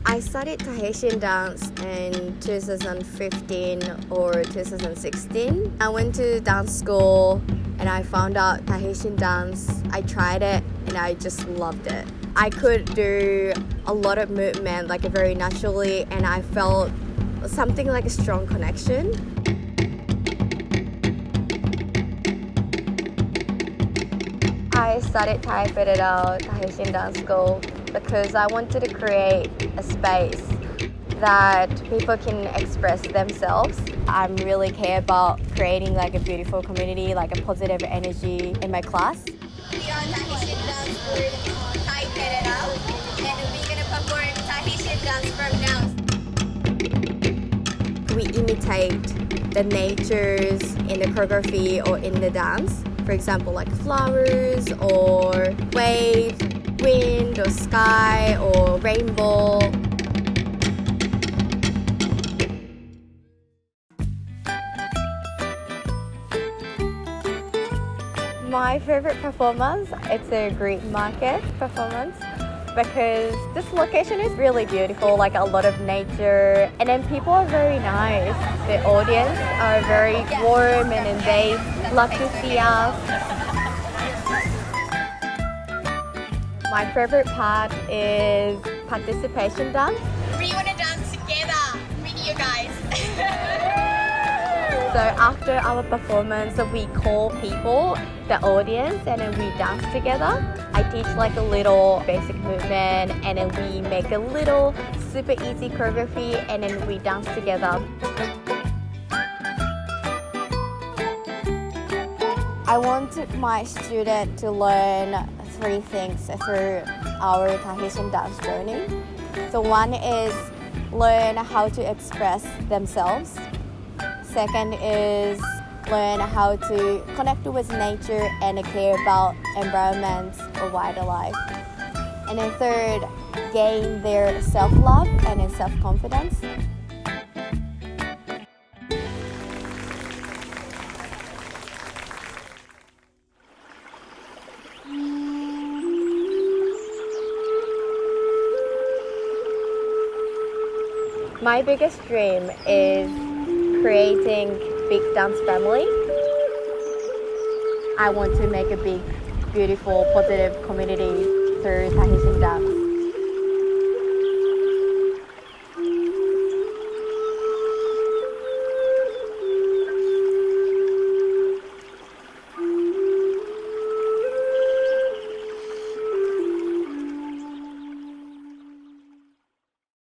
I studied Tahitian dance in 2015 or 2016. I went to dance school and I found out Tahitian dance. I tried it and I just loved it. I could do a lot of movement like very naturally, and I felt something like a strong connection. I studied Tai Pererau, Tahitian Dance School, because I wanted to create a space that people can express themselves. I really care about creating like a beautiful community, like a positive energy in my class. We are Tahitian Dance School, Tai Pererau, and we're going to perform Tahitian dance from now. We imitate the natures in the choreography or in the dance. For example, like flowers or waves, wind or sky or rainbow. My favorite performance, it's a Greek market performance, because this location is really beautiful, like a lot of nature, and then people are very nice. The audience are very warm and they love to see us. My favorite part is participation dance. We want to dance together with you guys. So after our performance, we call people, the audience, and then we dance together. I teach like a little basic movement, and then we make a little super easy choreography, and then we dance together. I want my student to learn 3 things through our Tahitian dance journey. So one is learn how to express themselves. Second is learn how to connect with nature and care about environment or wildlife. And then third, gain their self-love and self-confidence. My biggest dream is creating big dance family. I want to make a big, beautiful, positive community through Tahitian dance.